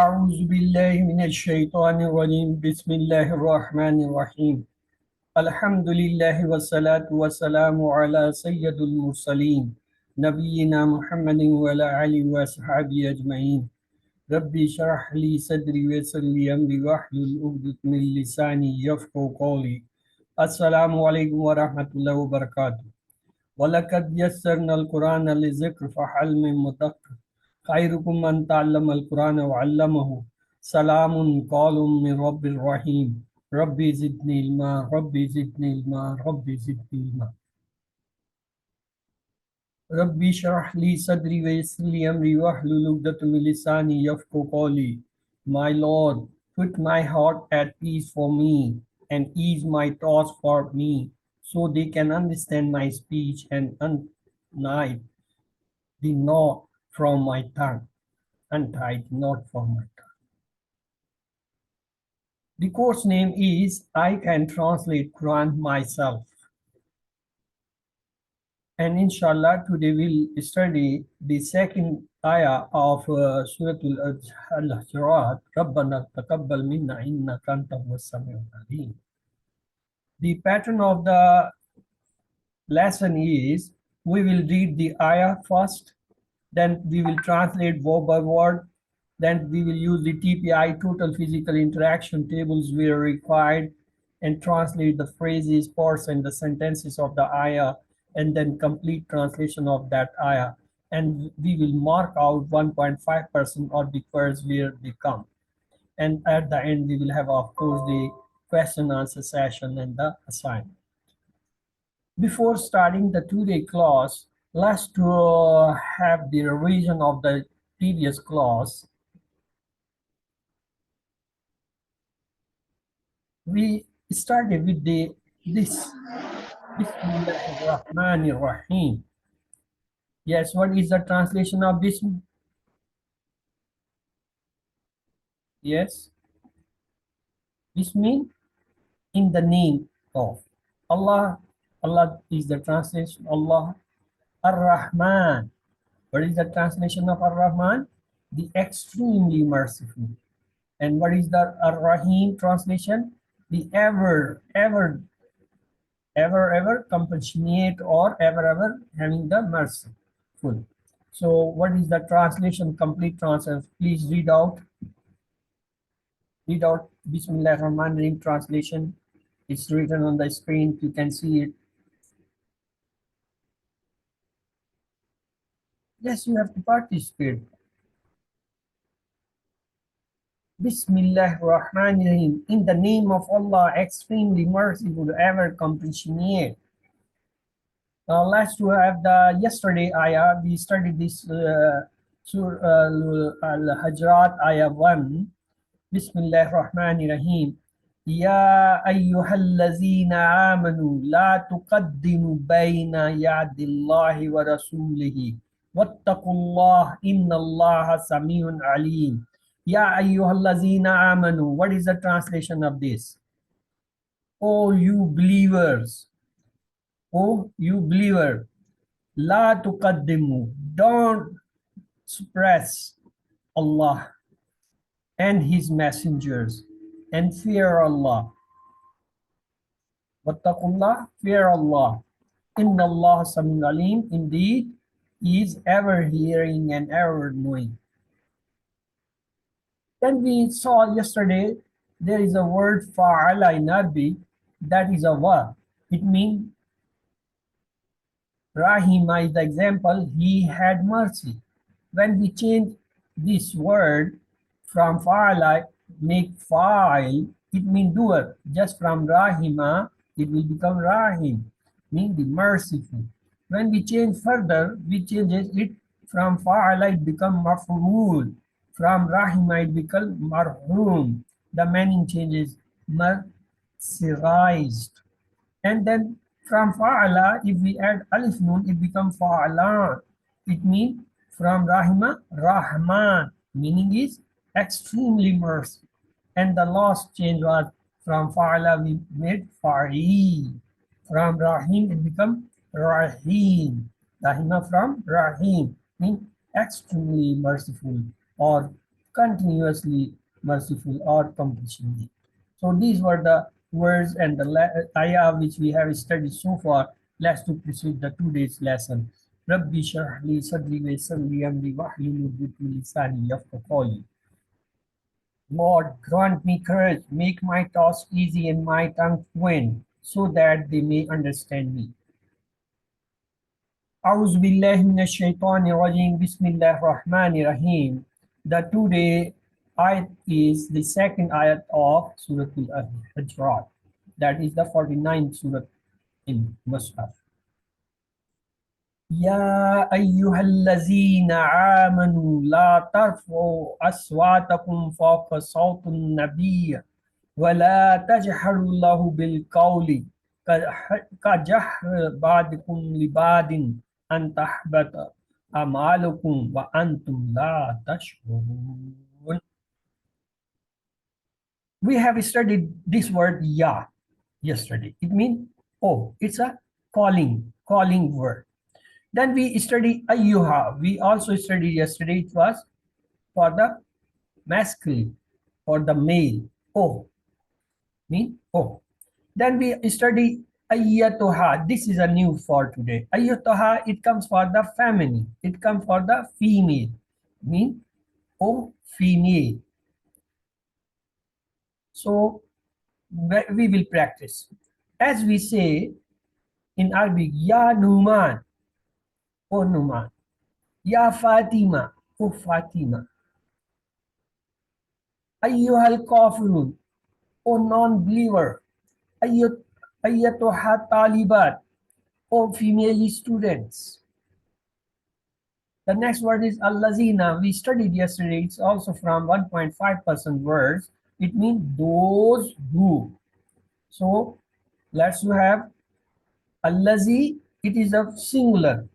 أعوذ بالله من الشيطان الرجيم بسم الله الرحمن الرحيم الحمد لله والصلاة والسلام على سيد المرسلين نبينا محمد وعلى آله وصحبه أجمعين ربي اشرح لي صدري ويسر لي أمري واحلل عقدة من لساني يفقهوا قولي السلام عليكم ورحمة الله وبركاته ولقد يسرنا القرآن للذكر فهل من مدكر خيركم من تعلم القرآن وعلمه سلام قول من رب الرحيم ربي زدني علما ربي زدني علما ربي زدني علما ربي اشرح لي صدري ويسر لي أمري واحلل عقدة من لساني يفقهوا قولي. My Lord, put my heart at peace for me and ease my thoughts for me, so they can understand my speech and untie the knot from my tongue. Untie the knot from my tongue. The course name is I Can Translate Quran Myself. And inshallah, today we'll study the second ayah of Surah Al-Hujurat, رَبَّنَا تَقَبَّلْ مِنَّا إِنَّكَ أَنْتَ هُوَ السَّمِيعُ الْعَلِيمُ. The pattern of the lesson is we will read the ayah first, then we will translate word by word, then we will use the TPI total physical interaction tables where required and translate the phrases, parts, and the sentences of the ayah, and then complete translation of that ayah. And we will mark out 1.5% of the words where they come. And at the end, we will have, of course, the question answer session and the assignment. Before starting the two-day class, let's have the revision of the previous class. We started with this Bismillahirrahmanirrahim. Yes, what is the translation of this? Yes, this means in the name of Allah. Allah is the translation. Allah Ar-Rahman. What is the translation of Ar-Rahman? The extremely merciful. And what is the Ar-Rahim translation? The ever compassionate or ever having the merciful. So what is the translation, complete translation? Please read out. Read out Bismillah Rahman Rahim translation. It's written on the screen. You can see it. Yes, you have to participate. Bismillah Rahman Rahim. In the name of Allah, extremely merciful, ever compassionate. Now let's have the yesterday ayah. We studied this Surah Al-Hujurat ayah 1. Bismillah Rahman Rahim. Ya ayyuhallazina amanu la tuqaddimu bayna ya'dillahi wa rasulihi wattaqullah innallaha samiyun alim. Ya ayyuhallazina amanu. What is the translation of this? Oh you believers. Oh you believer. La tuqaddimu. Don't suppress Allah and his messengers and fear Allah. Wattaqullah, fear Allah. Inna Allah Samiyun Alim, indeed, he is ever hearing and ever knowing. Then we saw yesterday there is a word fa'ala in Arabic that is a wa. It means Rahima is the example, he had mercy. When we change this word from fa'ala, make fa'il, it means doer. Just from rahima, it will become rahim, mean the merciful. When we change further, we change it from fa'ala, it become maf'ul. From rahima, it become marhum. The meaning changes, mercerized. And then from fa'ala, if we add alif nun, it becomes fa'alan. It means from rahima, rahman, meaning is extremely merciful. And the last change was from fa'ala, we made fa'i. From rahim, it becomes rahim. Rahima from rahim, means extremely merciful or continuously merciful or compassionate. So these were the words and the ayah which we have studied so far. Let's to proceed the today's lesson. Rabbi shrah li sadri wa yassir li amri wahlul 'uqdatan min lisani yafqahu qawli. Lord, grant me courage, make my task easy and my tongue fluent, so that they may understand me. أعوذ بالله من الشيطان الرجيم بسم الله الرحمن الرحيم. The today ayat is the second ayat of Surah Al-Hujrat. That is the 49th Surah in Mus'haf. يا أيها الذين آمنوا لا ترفعوا أصواتكم فوق صوت النبي ولا تجهروا له بالقول كجهر بعضكم لبعض أن تحبط أعمالكم وأنتم لا تشعرون. We have studied this word ya yesterday. It means oh, it's a calling word. Then we study ayyuha. We also studied yesterday. It was for the masculine, for the male. Oh, mean oh. Then we study ayyatuha. This is a new for today. Ayyatuha, it comes for the feminine. It comes for the female. Mean oh, female. So we will practice. As we say in Arabic, Ya Numan, oh Numan. Ya Fatima, oh Fatima. Ayyuhal kafirun, oh non-believer. Ayyatuha talibat, oh female students. The next word is allazina. We studied yesterday. It's also from 1.5% words. It means those who. So let's have allazi. It is a singular.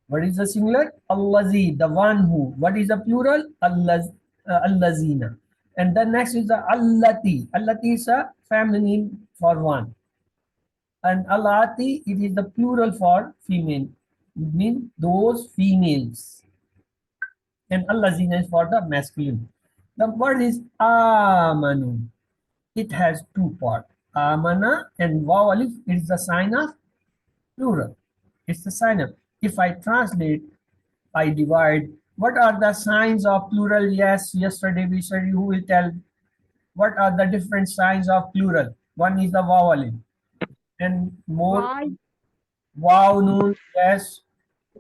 What is the singular? Allazi, the one who. What is the plural? Allazina. And the next is the allati. Allati is a feminine for one. And allati, it is the plural for female. It means those females. And allazina is for the masculine. The word is amanu. It has two parts. Amana and waw alif is the sign of plural. It's the sign of. If I translate, I divide. What are the signs of plural? Yes, yesterday we said you will tell what are the different signs of plural. One is the vowel and more Why? wow noon, yes,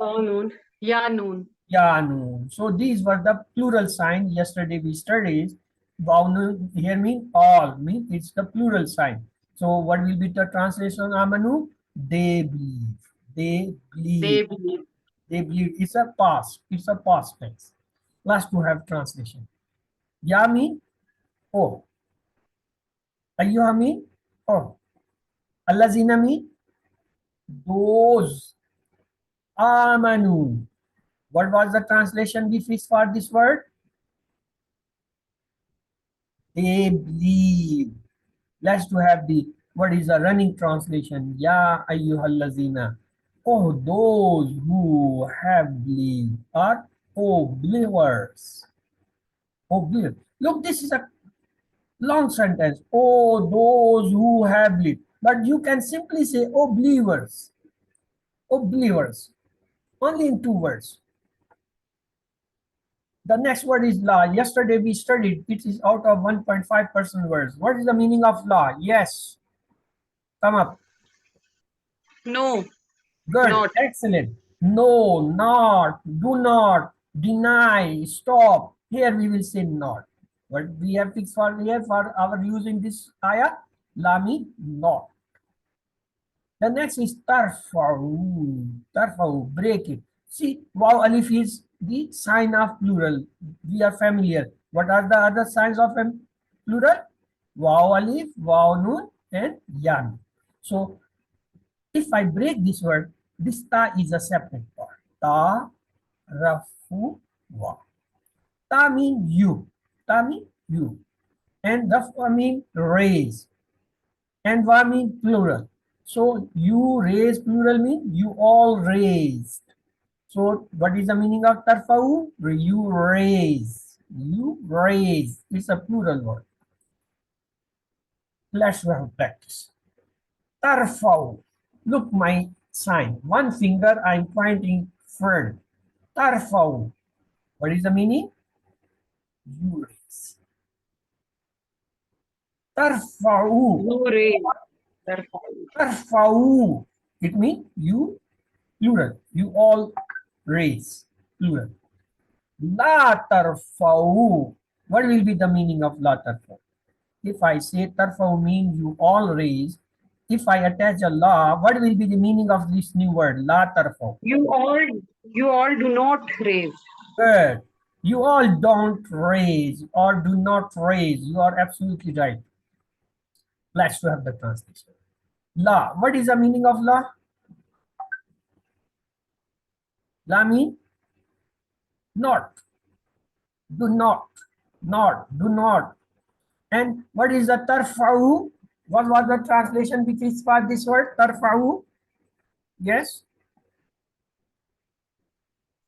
Oh, noon. Yeah, noon. yeah noon. So these were the plural sign. Yesterday we studied wow noon here mean all mean it's the plural sign. So what will be the translation amanu? They believe. They believe. They believe. They believe. It's a past. It's a past tense. Last to have translation. Ya mean oh. Ayyuha mean oh. Allazina mean those. Amanu. What was the translation we fixed for this word? They believe. Let's to have the what is the running translation? Ya ayyuhallazina. Oh, those who have believed are oh believers. Oh, believers. Look, this is a long sentence. Oh, those who have believed. But you can simply say, oh, believers. Oh, believers. Only in two words. The next word is law. Yesterday we studied it is out of 1.5% words. What is the meaning of law? Yes. Come up. No, Good. not. Excellent. No, not, do not, deny, stop. Here we will say not. What we have fixed for here for our using this ayah? La mean not. The next is tarfa'u. Tarfa'u, break it. See, waw alif is the sign of plural. We are familiar. What are the other signs of plural? Waw alif, waw nun, and yan. So, if I break this word, this ta is a separate part. Ta, rafu, wa. Ta mean you. Ta mean you. And rafu mean raise. And wa mean plural. So you raise plural mean you all raised. So what is the meaning of tarfa'u? You raise. You raise. It's a plural word. Let's have practice. Tarfau. Look my sign. One finger I'm pointing front. Tarfau. What is the meaning? You raise. Tarfau. You raise. Therefore, Tarfau. It means you, plural. You all raise. Plural. La tarfau. What will be the meaning of la tarfau? If I say tarfau means you all raise, if I attach a la, what will be the meaning of this new word? La tarfau. you all do not raise. Good. You all don't raise or do not raise. You are absolutely right. Let's have the translation. La. What is the meaning of la? La means not. Do not. Not. Do not. And what is the tarfa'u? What was the translation which is for this word? Tarfa'u? Yes?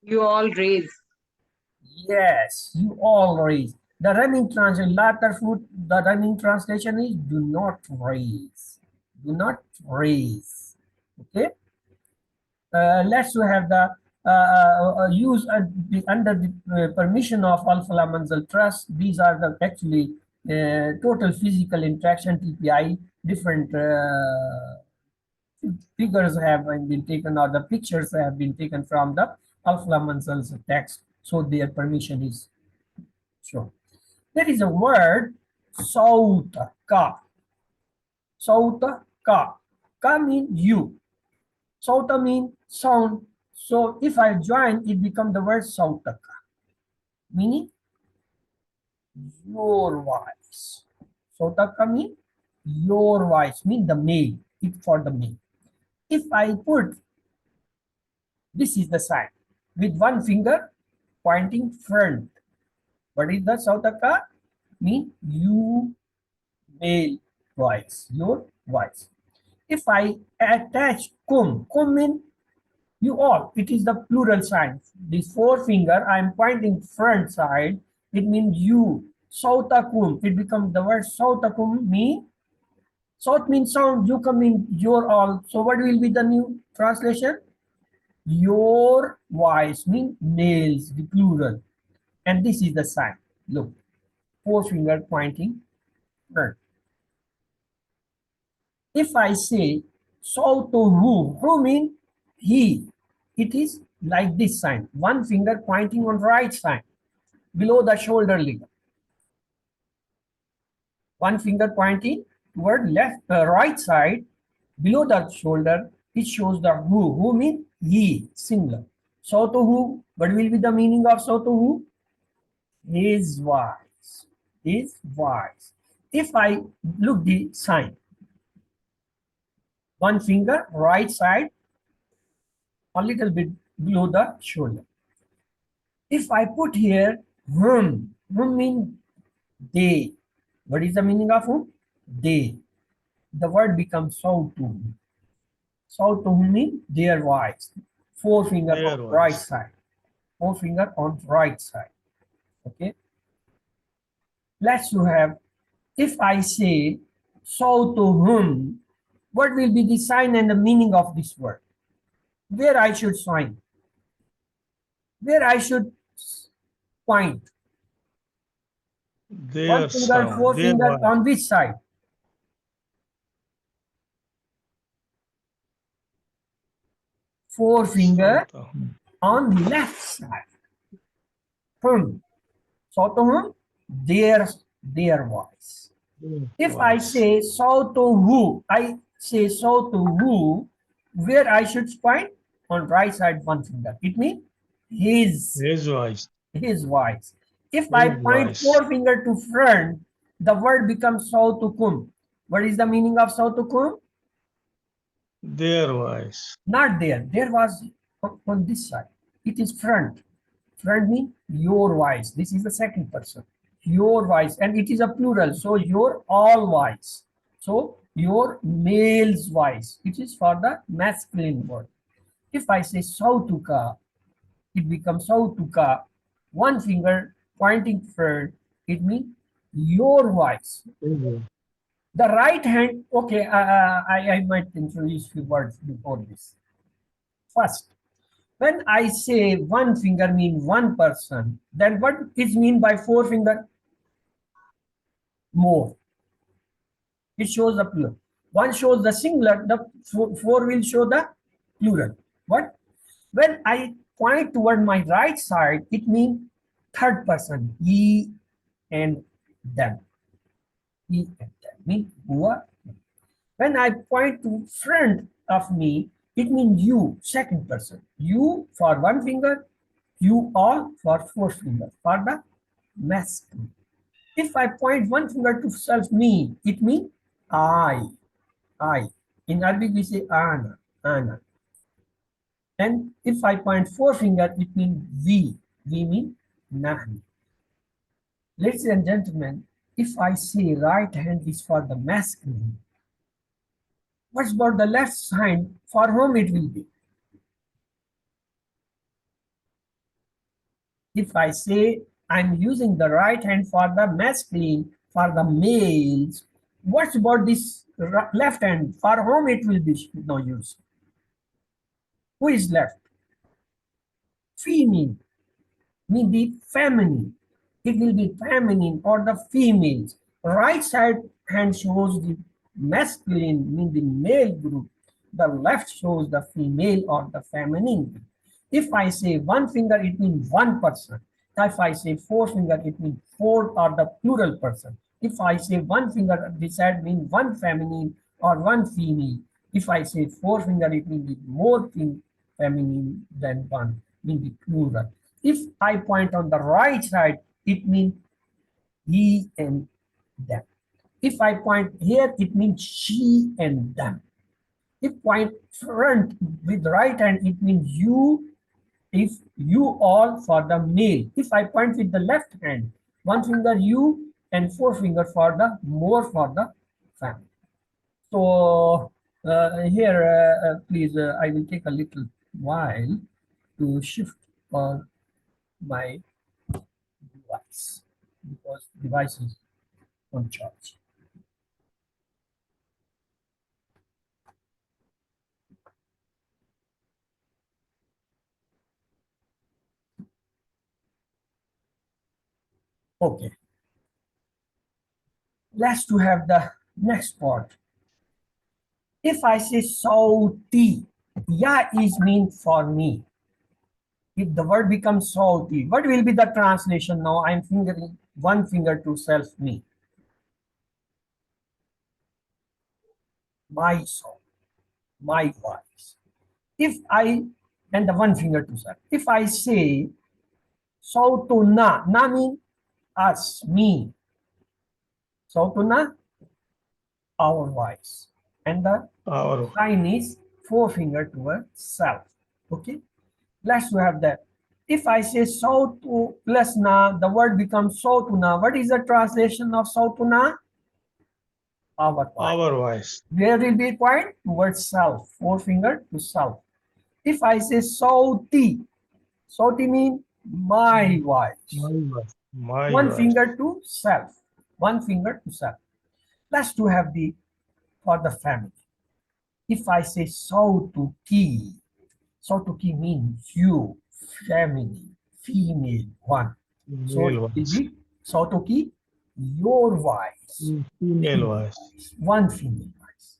You all raise. Yes. You all raise. The running translation, la tarfu, the running translation is do not raise. Do not raise. Okay? Let's have the use under the permission of Al Falah Manzil Trust. These are the actually total physical interaction TPI. Different figures have been taken or the pictures have been taken from the Al Falah Manzil's text. So their permission is shown. There is a word sauta ka. Sauta ka. Ka means you. Sauta means sound. So if I join, it becomes the word sautaka, meaning your voice. Sautaka means your voice, means the male, it for the male. If I put, this is the sign, with one finger pointing front. What is the sautaka? Mean you male voice, your voice. If I attach kum means you all, it is the plural sign. This forefinger, I am pointing front side. It means you. Sautakum. It becomes the word sautakum mean. Saut means sound. Yuka means your all. So what will be the new translation? Your voice means males, the plural. And this is the sign. Look, forefinger pointing front. If I say sautuhu, who means he, it is like this sign. One finger pointing on right side, below the shoulder ligament. One finger pointing toward left, right side, below the shoulder. It shows the who. Who means he, singular. Sautuhu, what will be the meaning of sautuhu? His voice. His voice. If I look the sign, one finger right side, a little bit below the shoulder. If I put here whom means they. What is the meaning of whom? They. The word becomes so to. So to means their voice. Forefinger Their on right voice. side. Forefinger on right side. Okay. Let's you have, if I say so to whom, what will be the sign and the meaning of this word? Where I should sign? Where I should point? One Their finger, sound, their forefinger voice. on which side? Forefinger Sauta. on left side. Whom? So to whom? Their voice. Their If I voice. say so to who, I say so to who, where I should point? On right side one finger. It means His voice. his voice. If I His point voice. forefinger to front, the word becomes so to kum. What is the meaning of so to kum? Their voice. Not there. There was on this side. It is front. Front means your voice. This is the second person. Your voice. And it is a plural. So your all voice. So your male's voice. It is for the masculine word. If I say sautuka, it becomes sautuka. One finger pointing front, it means your voice. The right hand, okay, I might introduce few words before this. First, when I say one finger mean one person, then what is mean by four finger? More. It shows the plural. One shows the singular, the four will show the plural. What? When I point toward my right side, it means third person, he and them. He and them mean who are. When I point to front of me, it means you, second person. You for one finger, you all for four fingers, for the masculine. If I point one finger to self, me, it means I. I. In Arabic, we say ana, ana. And if I point forefinger, it means we. We mean nahnu. Ladies and gentlemen, if I say right hand is for the masculine, what's about the left side for whom it will be? If I say I'm using the right hand for the masculine, for the males, what's about this left hand for whom it will be no use? Who is left? Female, mean the feminine. It will be feminine or the females. Right side hand shows the masculine, mean the male group. The left shows the female or the feminine. If I say one finger, it means one person. If I say four finger, it means four or the plural person. If I say one finger, this side means one feminine or one female. If I say four finger, it means more feminine than one, mean the plural. If I point on the right side, it means he and them. If I point here, it means she and them. If point front with right hand, it means you, if you all for the male. If I point with the left hand, one finger you and four finger for the more for the family. So here, please, I will take a little while to shift my device because device is on charge. Okay, let's to have the next part. If I say salty, ya is mean for me. If the word becomes salty, what will be the translation now? I'm fingering one finger to self me. My soul, my voice. If I, and the one finger to self. If I say sautuna, na mean us, me. Sautuna, our voice. And the sign is forefinger towards self. Okay, let's have that. If I say sautu plus na, the word becomes sautuna. What is the translation of sautuna? Our voice. Our voice. Where will be point? Towards self, forefinger to self. If I say sauti, sauti means my voice. My one voice. finger to self, one finger to self. Let's to have the for the family. If I say sautuki, sautuki means you, family, female one. So it will be sautuki, your voice. Female voice. One female voice.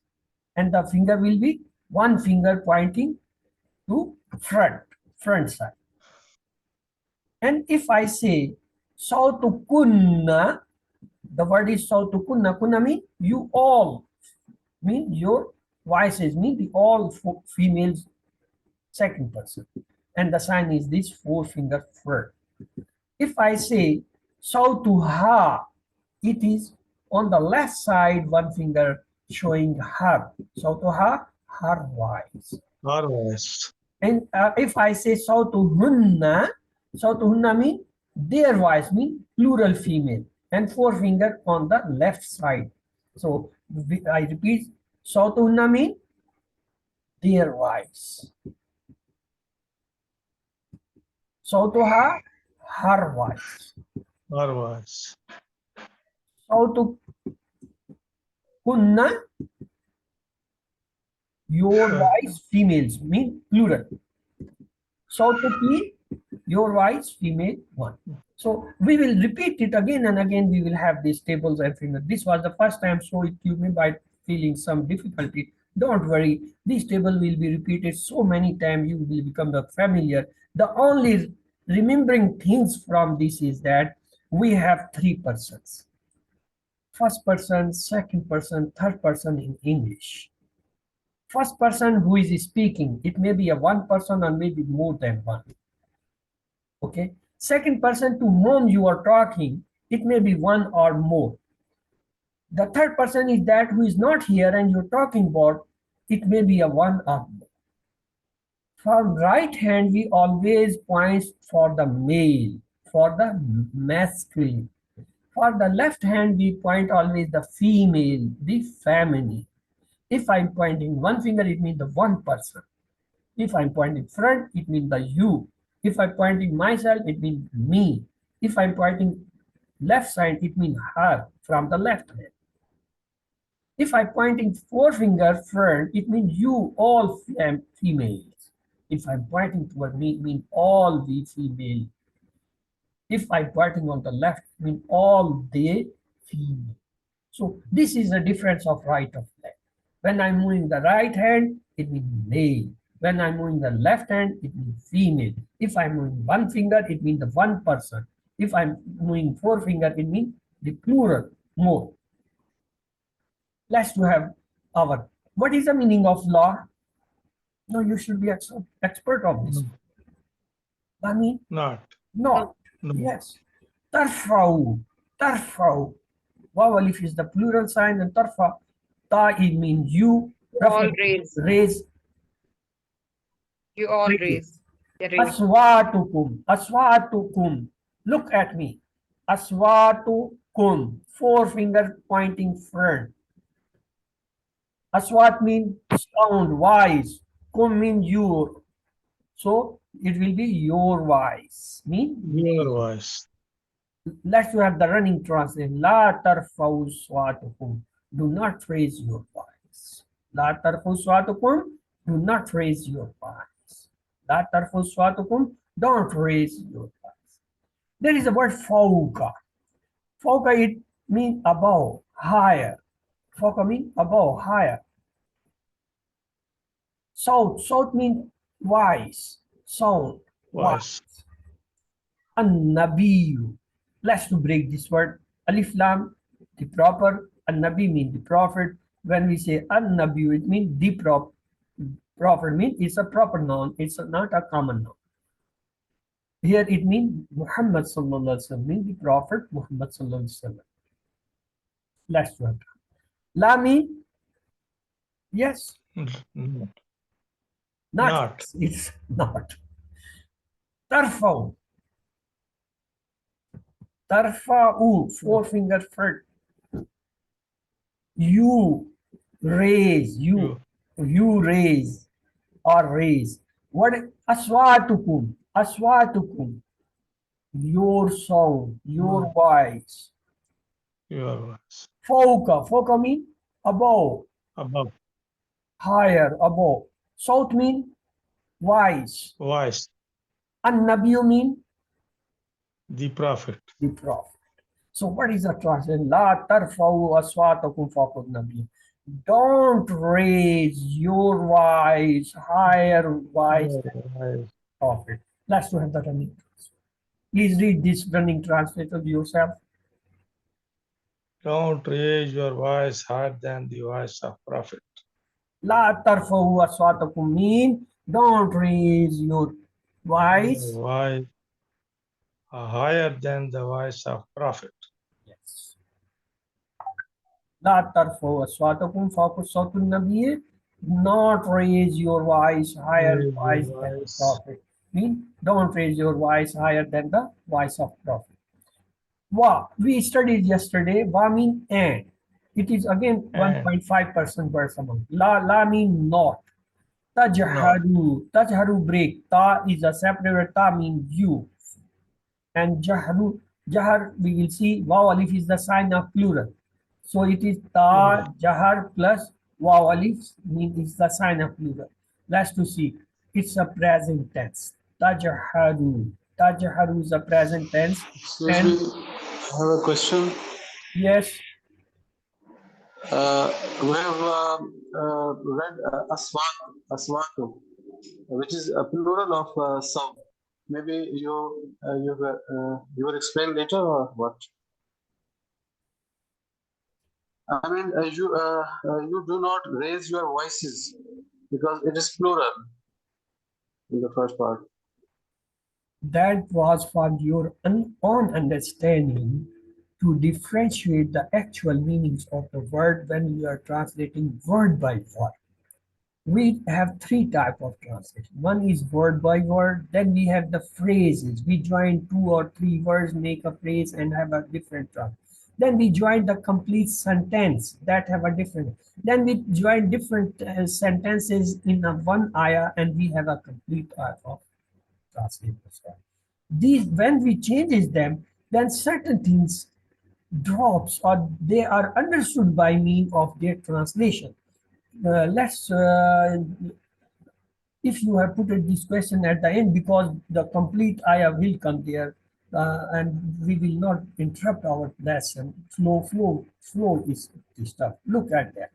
And the finger will be one finger pointing to front side. And if I say sautukunna, the word is sautukunna. Kunna mean you all, mean your voices, mean the all females second person. And the sign is this four finger front. If I say sautuha, it is on the left side, one finger showing her. Sautuha, her voice. Our voice. And if I say sautuhunna mean their voice, mean plural female, and four finger on the left side. So I repeat, sautuhunna mean their voice. Sautuha, her voice. Our voice. Sautu kunna, your voice, females, mean plural. Sautuki, your voice, female, one. So we will repeat it again and again. We will have these tables and fingers. This was the first time, so if you may by feeling some difficulty, don't worry. This table will be repeated so many times you will become the familiar. The only remembering things from this is that we have three persons. First person, second person, third person in English. First person who is speaking, it may be a one person or maybe more than one. Okay. Second person to whom you are talking, it may be one or more. The third person is that who is not here and you're talking about, it may be a one or more. From right hand, we always point for the male, for the masculine. For the left hand, we point always the female, the feminine. If I'm pointing one finger, it means the one person. If I'm pointing front, it means the you. If I'm pointing myself, it means me. If I'm pointing left side, it means her from the left hand. If I'm pointing forefinger front, it means you, all females. If I'm pointing toward me, it means all the female. If I'm pointing on the left, it means all the female. So this is the difference of right of left. When I'm moving the right hand, it means male. When I'm moving the left hand, it means female. If I'm moving one finger, it means the one person. If I'm moving forefinger, it means the plural, more. Let's have our, what is the meaning of law? No, you should be expert of this. I mean, Not. not. No. Yes. Tarfau, tarfau. Waw alif is the plural sign and tarfa, ta it means you. All raise. Raise. You all Thank you. raise. Yeah, raise. Aswatukum, aswatukum. Look at me. Aswatukum. Four finger pointing front. Aswat means sound, voice. Kum means your. So it will be your voice. Mean Your voice. let's have the running translation. La tarfau swatukum. Do not raise your voice. La tarfau swatukum. Do not raise your voice. La tarfau swatukum. Don't raise your voice. There is a word fauka. Fauka, it means above, higher. Fauka means above, higher. South, south means wise. Sound, wise. Voice. An-Nabiyu. Let's to break this word. Alif Lam, the proper. An-Nabi means the prophet. When we say An-Nabiyu, it means the prophet means it's a proper noun. It's not a common noun. Here it means Muhammad sallallahu alaihi wasallam, means the prophet Muhammad sallallahu alaihi wasallam. Let's work. La means yes. No. Not. It's not. Tarfau. Tarfa'u, four finger front. You raise, you raise or raise. What aswatukum, aswatukum, your sound, your voice. Your voice. Fauka, fauka mean above, Above. higher, above. South mean wise. Voice. An-Nabiyu mean The prophet. the prophet. So what is the translation? La tarfa'u aswatakum fawqa nabi. Don't raise your voice higher voice than prophet. Let's have the running translation. Please read this running translation yourself. Don't raise your voice higher than the voice of prophet. La tarfa'u aswatakum mean don't raise your voice. Voice higher than the voice of prophet. Yes. La tarfa'u aswatakum fawqa sawti nabi. Not raise your voice higher voice than the prophet. Mean don't raise your voice higher than the voice of prophet. Wa, we studied yesterday. Wa mean and. It is again 1.5% per amount. La mean not. Tajharu. Tajharu break. Ta is a separate word. Ta means you. And jahru Jahar, we will see waw alif is the sign of plural. So it is ta, jahar plus waw alif means is the sign of plural. Let's to see. It's a present tense. Tajaharu. Tajaharu is a present tense. Excuse me, And I have a question. yes, We have read aswatu, which is a plural of saw. Maybe you will explain later or what? I mean, you do not raise your voices because it is plural in the first part. that was for your own understanding to differentiate the actual meanings of the word when we are translating word by word. We have three type of translation. One is word by word. Then we have the phrases. We join two or three words, make a phrase, and have a different translation. Then we join the complete sentence that have a different. Then we join different sentences in a one ayah, and we have a complete ayah of translation. These, when we changes them, then certain things drops or they are understood by mean of their translation. Let's if you have put this question at the end because the complete ayah will come there and we will not interrupt our lesson. Flow is this stuff. Look at that.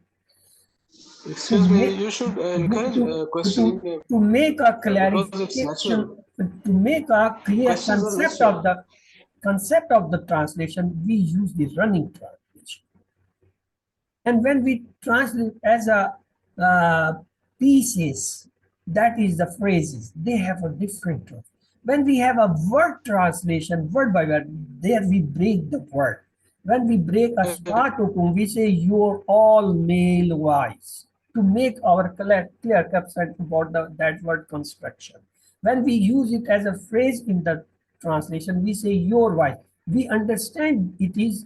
To Excuse me, make you should encourage questioning to make a because it's clarification, natural. to make a clear Questions are natural. concept of the translation, we use the running translation. And when we translate as a pieces, that is the phrases, they have a different tone. When we have a word translation, word by word, there we break the word. When we break a swatukum, we say you're all male wise to make our clear concept about that word construction. When we use it as a phrase in the translation, we say your wife. We understand it is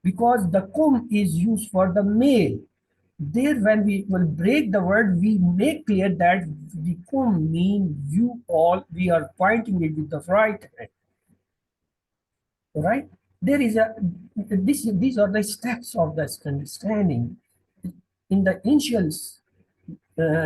because the kum is used for the male. There, when we will break the word, we make clear that the kum mean you all, we are pointing it with the right hand. Right? There is a, these are the steps of this understanding. In the initial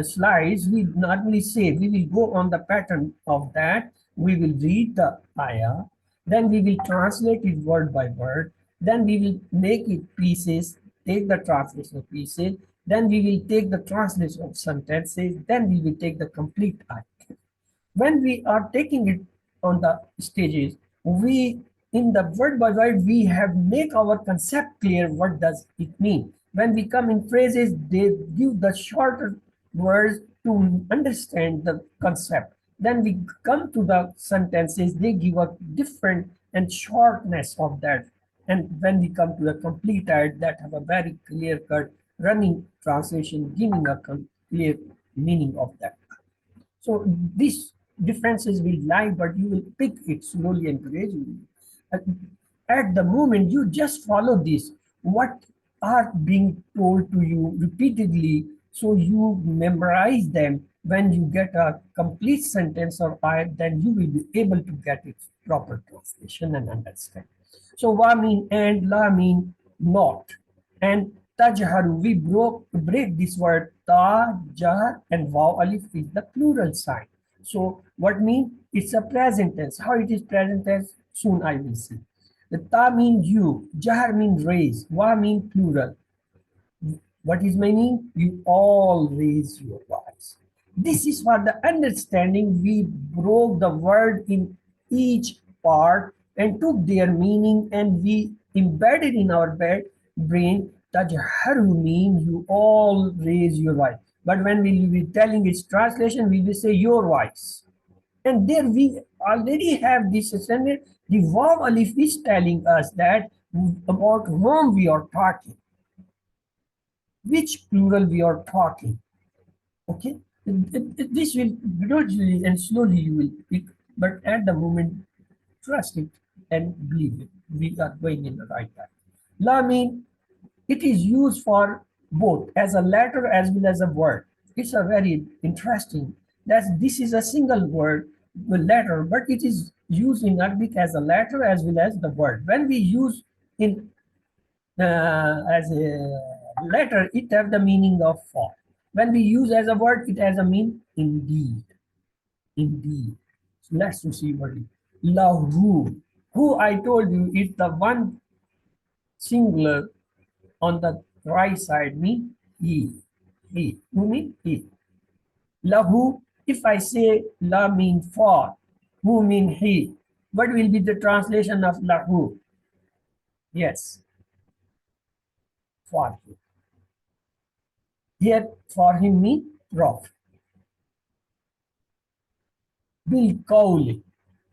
slides, we normally say we will go on the pattern of that. We will read the ayah, then we will translate it word by word, then we will make it pieces, take the translation of pieces, then we will take the translation of sentences, then we will take the complete ayah. When we are taking it on the stages, we in the word by word we have make our concept clear. What does it mean? When we come in phrases, they give the shorter words to understand the concept. Then we come to the sentences, they give a different and shortness of that. And when we come to the complete ad that have a very clear cut running translation, giving a clear meaning of that. So these differences will lie, but you will pick it slowly and gradually. At, at the moment, you just follow this. What are being told to you repeatedly, so you memorize them. When you get a complete sentence or ayat, then you will be able to get its proper translation and understand. So wa mean and, la mean not. And tajharu, we break this word ta, jar, and waw alif is the plural sign. So what mean? It's a present tense. How it is present tense? Soon I will see. The ta means you, jar means raise, wa means plural. What is meaning? You all raise your voice. This is for the understanding. We broke the word in each part and took their meaning and we embedded in our brain. Tajharu mean you all raise your voice. But when we will be telling its translation, we will say your voice. And there we already have this standard. The waw alif is telling us that about whom we are talking, which plural we are talking. Okay, this will gradually and slowly you will pick, but at the moment, trust it and believe it. We are going in the right path. La mean it is used for both as a letter as well as a word. It's a very interesting that this is a single word letter, but it is used in Arabic as a letter as well as the word. When we use in as a letter, it has the meaning of for. When we use as a word, it has a mean indeed. Indeed. So let's see what it is. Lahu. Who I told you is the one singular on the right side mean he. He. Who mean he? Lahu. If I say la mean for, who mean he? What will be the translation of lahu? Yes, for him. Here for him mean prophet. Bil qawli.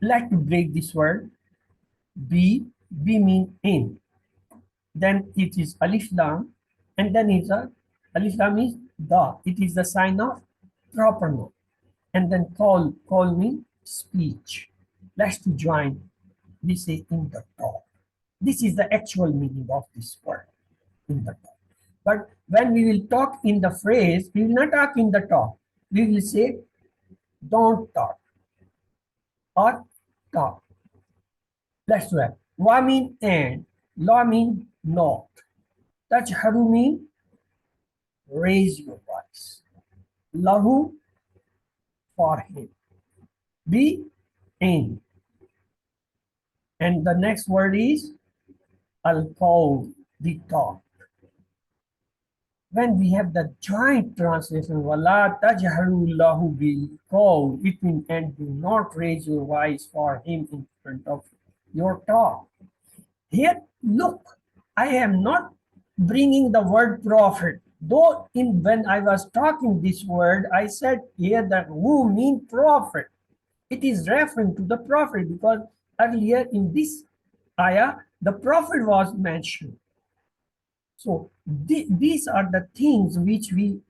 Let's break this word. B mean in. Then it is alif lam, and then it's a alif lam is the. It is the sign of proper noun. And then call mean speech. Let's to join. We say in the talk. This is the actual meaning of this word, in the talk. But when we will talk in the phrase, we will not talk in the talk. We will say, don't talk or talk. Let's do it. Wa mean and, la mean not. Tajharu mean raise your voice. Lahu for him. Be in. And the next word is al-qawl, the talk. When we have the joint translation, wala tajharu lahu bil qawl, it means and do not raise your voice for him in front of your talk. Here, look, I am not bringing the word prophet. Though when I was talking this word, I said here that who mean prophet. It is referring to the prophet because earlier in this ayah, the prophet was mentioned. So these are the things which we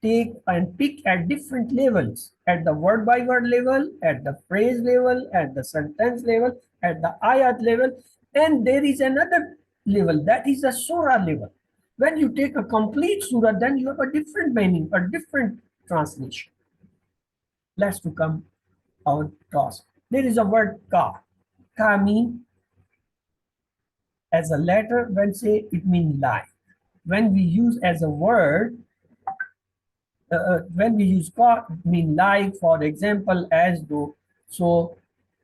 take and pick at different levels, at the word by word level, at the phrase level, at the sentence level, at the ayat level, and there is another level, that is the surah level. When you take a complete surah, then you have a different meaning, a different translation. Let's to come our task. There is a word ka. Ka mean as a letter, when say it means lie. When we use as a word, when we use ka, mean like, for example, as though, so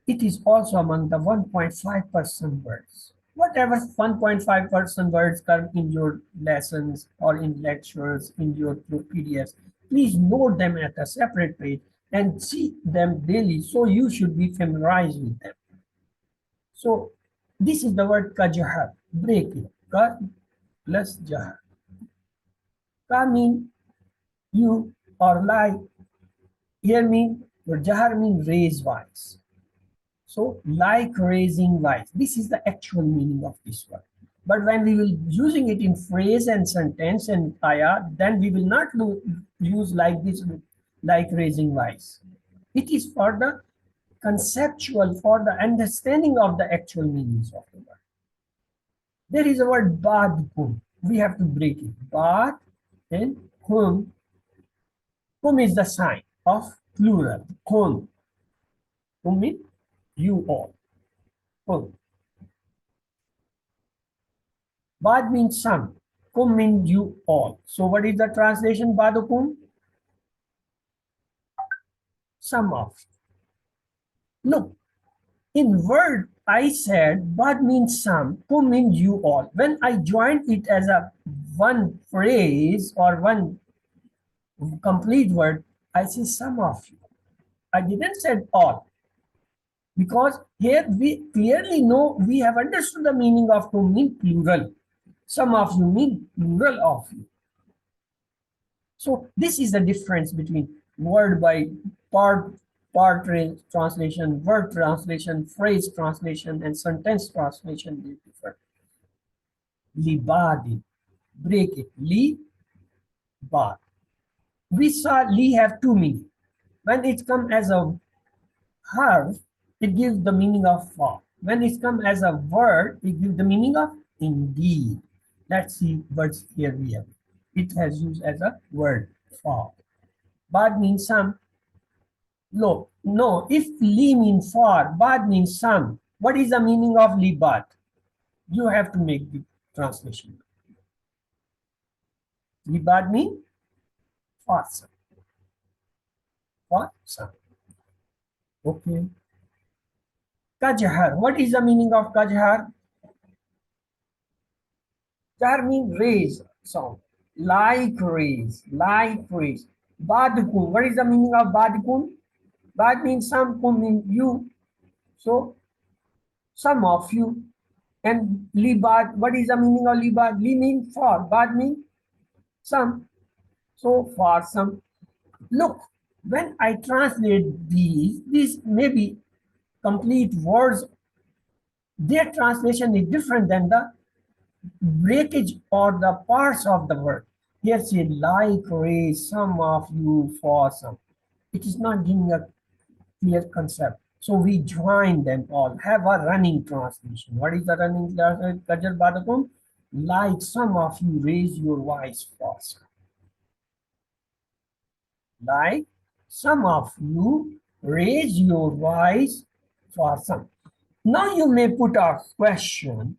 it is also among the 1.5% words. Whatever 1.5% words come in your lessons or in lectures, in your PDFs, please note them at a separate page and see them daily, so you should be familiarized with them. So this is the word kajahar, break it, ka plus jahar. Ka mean you or lie. Here mean, or jahar mean raise voice. So like raising voice. This is the actual meaning of this word. But when we will using it in phrase and sentence and ayah, then we will not use like this, like raising voice. It is for the conceptual, for the understanding of the actual meanings of the word. There is a word bad kum. We have to break it. Bad and kum. Kum is the sign of plural. Kum. Kum means you all. Kum. Bad means some. Kum means you all. So what is the translation? Badukum? Some of. Look, in word I said bad means some, kum means you all. When I joined it as a one phrase or one complete word, I say some of you. I didn't say all. Because here we clearly know, we have understood the meaning of kum mean plural. Some of you mean plural of you. So this is the difference between word by part translation, word translation, phrase translation, and sentence translation. They differ. Libadi, break it. Li, bad. We saw li have two meanings. When it comes as a harf, it gives the meaning of for. When it comes as a word, it gives the meaning of indeed. Let's see words here we have. It has used as a word for. Bad means some. No, no. If li means for, bad means some. What is the meaning of li bad? You have to make the translation. Li bad means for some. For some. Okay. Kajhar. What is the meaning of kajhar? Jar means raise sound. Like raise. Like raise. Badkun. What is the meaning of badkun? Bad means some, kun means you. So some of you. And li bad. What is the meaning of li bad? Li means for. Bad means some. So for some. Look, when I translate these may be complete words, their translation is different than the breakage or the parts of the word. Here say like raise some of you for some. It is not giving a clear concept. So we join them all, have a running translation. What is the running translation? Kajar Badakum? Like some of you raise your voice for some. Like some of you raise your voice for some. Now you may put a question.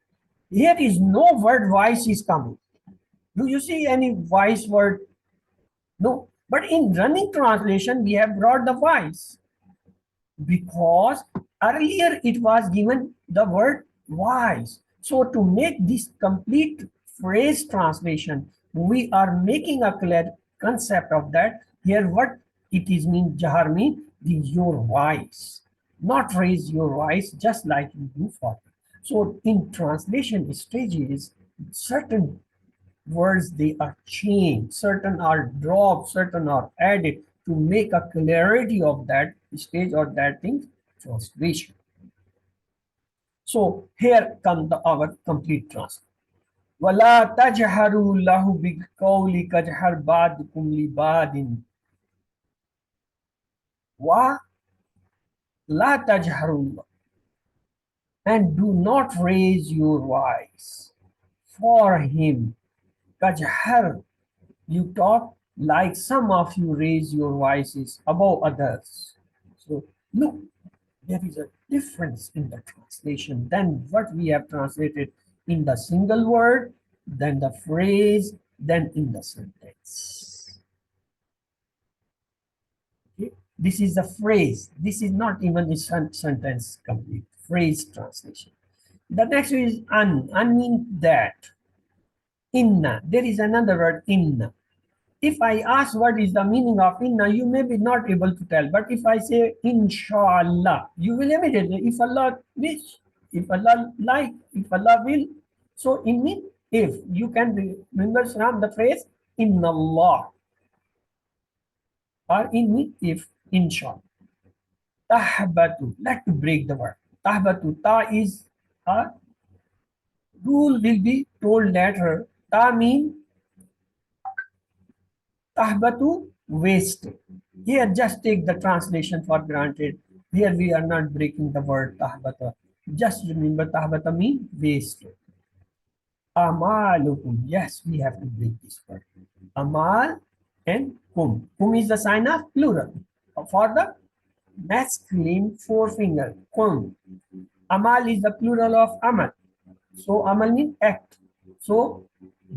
Here is no word voice is coming. Do you see any voice word? No. But in running translation, we have brought the voice because earlier it was given the word voice. So to make this complete phrase translation, we are making a clear concept of that. Here what it is mean, jahar mean, your voice, not raise your voice just like you do for. So in translation stages, certain words they are changed, certain are dropped, certain are added to make a clarity of that stage or that thing translation. So here comes our complete translation. وَلَا تَجْهَرُوا لَهُ بِالْقَوْلِ كَجْهَرْ بَعْضُكُمْ لِبَعْضٍ وَلَا تَجْهَرُوا, and do not raise your voice for him. Kajhar, you talk like some of you raise your voices above others. So look, there is a difference in the translation than what we have translated in the single word, then the phrase, then in the sentence. Okay? This is the phrase. This is not even a sentence complete. Phrase translation. The next is an. An means that. Inna. There is another word, inna. If I ask what is the meaning of inna, you may be not able to tell. But if I say inshallah, you will immediately, if Allah wish, if Allah like, if Allah will. So in mean if, you can remember from the phrase inna Allah, or in mean if, inshallah. Tahbatu, let's break the word. Tahbatu, ta is a rule will be told later. Ta mean tahbatu, waste. Here, just take the translation for granted. Here, we are not breaking the word tahbata. Just remember, tahbata means waste. Amalukum. Yes, we have to break this word. Amal and kum. Kum is the sign of plural. For the masculine forefinger, kum. Amal is the plural of amal. So, amal means act. So,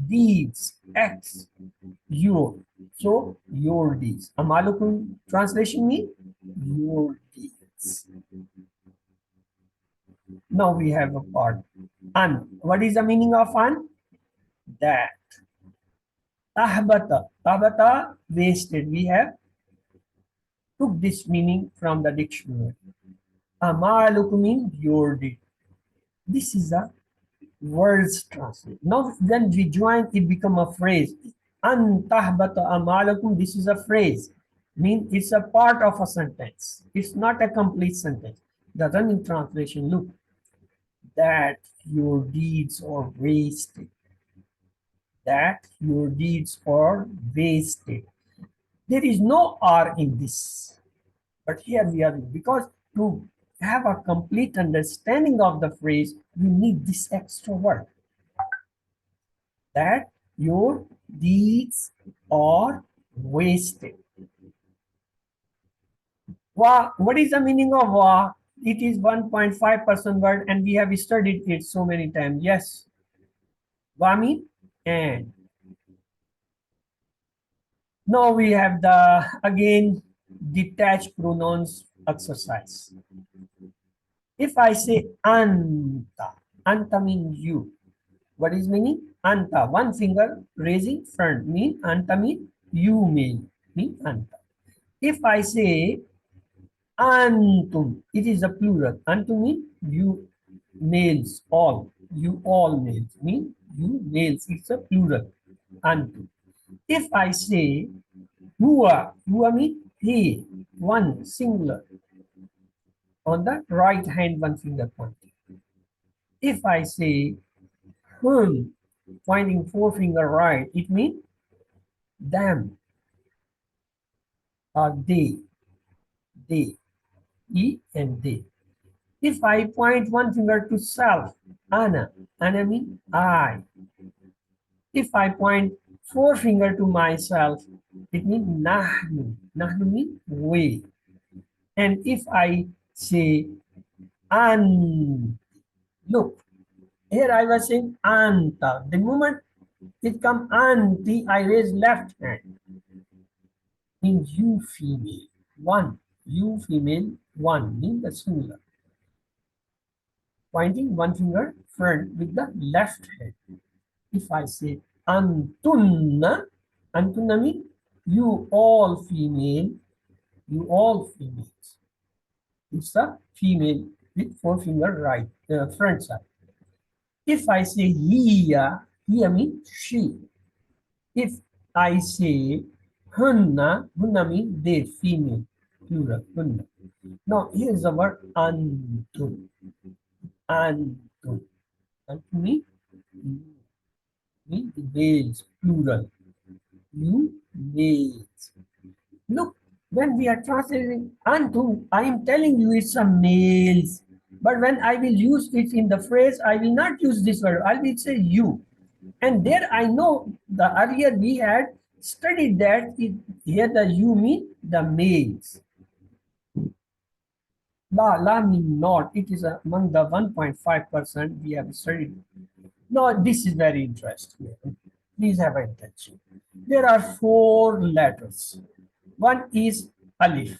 deeds, acts, your. So, your deeds. Amalukum translation means your deeds. Now we have a part. An. What is the meaning of an? That. Tahbata. Tahbata, wasted. We have took this meaning from the dictionary. Amalukum means your deed. This is a words translate. Now when we join, it become a phrase. An tahbata amalakum, this is a phrase. Mean it's a part of a sentence. It's not a complete sentence. The running translation, look, that your deeds are wasted. That your deeds are wasted. There is no R in this. But here we are, because to have a complete understanding of the phrase, we need this extra word. That your deeds are wasted. Wa, what is the meaning of wa? It is 1.5% word and we have studied it so many times. Yes. Wa mean and. Now we have the again detached pronouns exercise. If I say anta, anta means you. What is meaning? Anta, one finger raising front, mean anta mean you mean anta. If I say antum, it is a plural. Antum mean you males, all. You all males, mean you males. It's a plural. Antum. If I say huwa mean he, one singular. On the right hand, one finger pointing. If I say whom, pointing forefinger right, it means them or they, he and they. If I point one finger to self, ana means I. If I point forefinger to myself, it means nahnu means we. And if I say an, look, here I was saying anta. The moment it come anti, I raise left hand. Means you female, one. You female, one. Means the singular. Pointing one finger front with the left hand. If I say antunna, antunna means you all female, you all females. It's the female with forefinger right, front side. If I say hiya means she. If I say hunna means they, female, plural, hunna. Now here's the word antum. Antum. Antum means the males, plural. You males. Look, when we are translating antum, I am telling you it's a males. But when I will use it in the phrase, I will not use this word. I will say you. And there I know the earlier we had studied that here the you mean the males. La mean not. It is among the 1.5% we have studied. No, this is very interesting. Please have attention. There are 4 letters. One is alif.